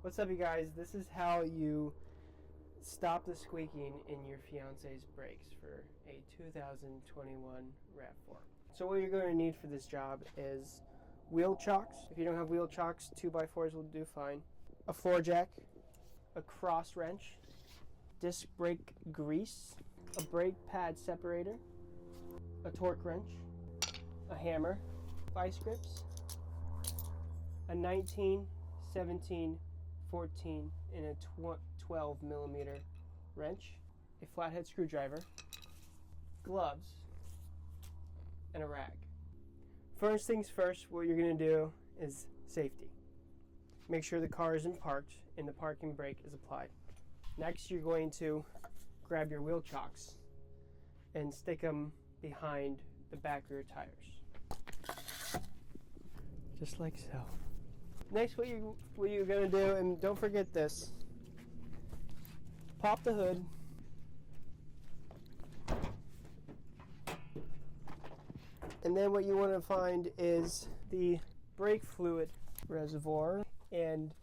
What's up, you guys? This is how you stop the squeaking in your fiance's brakes for a 2021 RAV4. So what you're going to need for this job is wheel chocks. If you don't have wheel chocks, 2x4s will do fine. A floor jack, a cross wrench, disc brake grease, a brake pad separator, a torque wrench, a hammer, vice grips, a 19, 17, 14, and a 12 millimeter wrench, a flathead screwdriver, gloves, and a rag. First things first, what you're going to do is safety. Make sure the car isn't parked and the parking brake is applied. Next, you're going to grab your wheel chocks and stick them behind the back rear tires. Just like so. Next, what you're going to do, and don't forget this, pop the hood, and then what you want to find is the brake fluid reservoir, and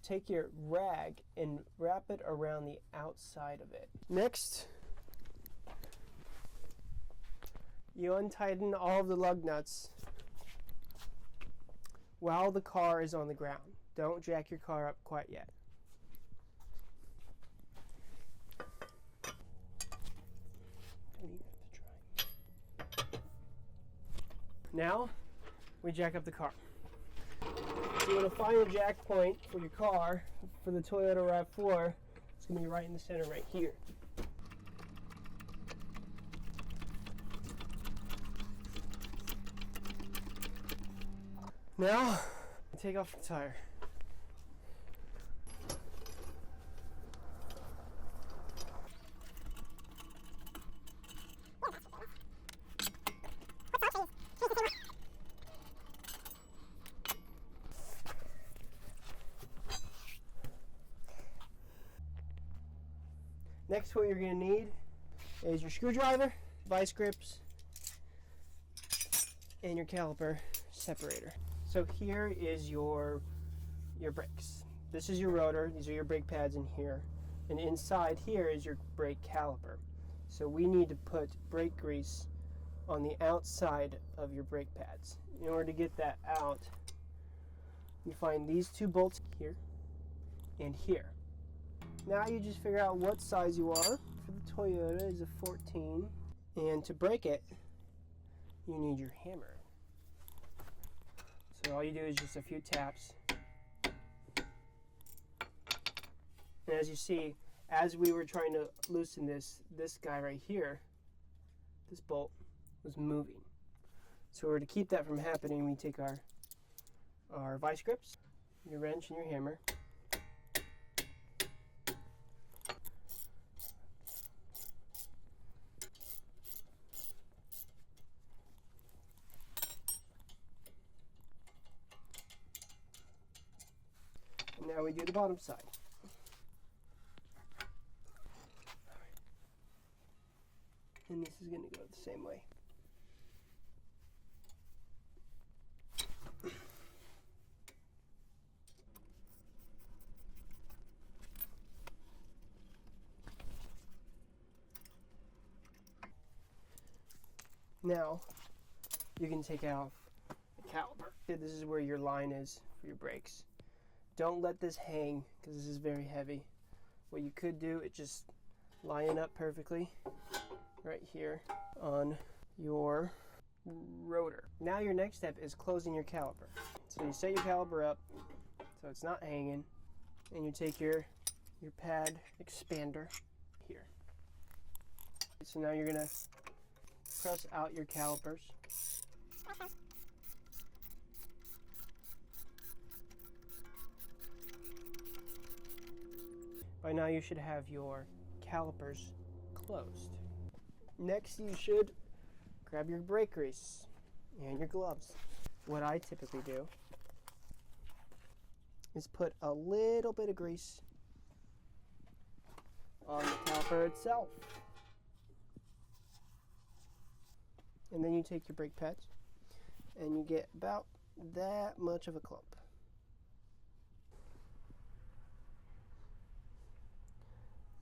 take your rag and wrap it around the outside of it. Next, you untighten all of the lug nuts while the car is on the ground. Don't jack your car up quite yet. Don't even have to try. Now, we jack up the car. So you want to find the jack point for your car, for the Toyota RAV4. It's going to be right in the center right here. Now, take off the tire. Next, what you're going to need is your screwdriver, vice grips, and your caliper separator. So here is your brakes. This is your rotor. These are your brake pads in here. And inside here is your brake caliper. So we need to put brake grease on the outside of your brake pads. In order to get that out, you find these two bolts here and here. Now you just figure out what size you are. For the Toyota is a 14. And to break it, you need your hammer. So all you do is just a few taps. And as you see, as we were trying to loosen this guy right here, this bolt was moving. So in order to keep that from happening, we take our vice grips, your wrench, and your hammer. And now we do the bottom side. And this is going to go the same way. Now, you can take off the caliper. This is where your line is for your brakes. Don't let this hang because this is very heavy. What you could do is just line up perfectly right here on your rotor. Now your next step is closing your caliper. So you set your caliper up so it's not hanging, and you take your pad expander here. So now you're gonna press out your calipers. By now you should have your calipers closed. Next, you should grab your brake grease and your gloves. What I typically do is put a little bit of grease on the caliper itself. And then you take your brake pads and you get about that much of a clump.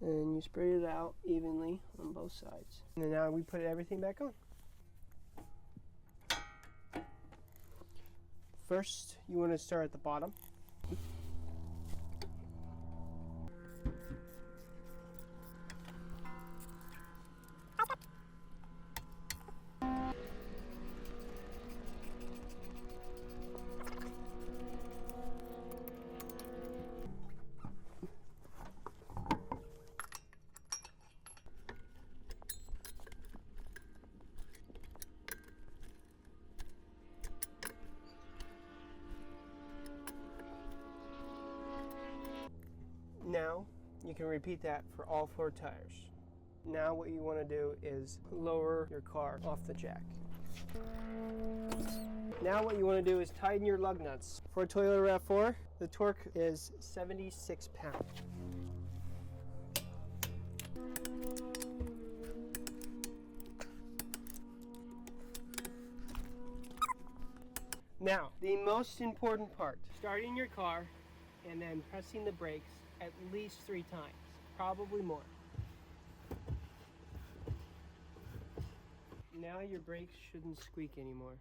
And you spread it out evenly on both sides. And then now we put everything back on. First, you want to start at the bottom. Now, you can repeat that for all 4 tires. Now what you want to do is lower your car off the jack. Now what you want to do is tighten your lug nuts. For a Toyota RAV4, the torque is 76 pounds. Now, the most important part, starting your car and then pressing the brakes at least 3 times, probably more. Now your brakes shouldn't squeak anymore.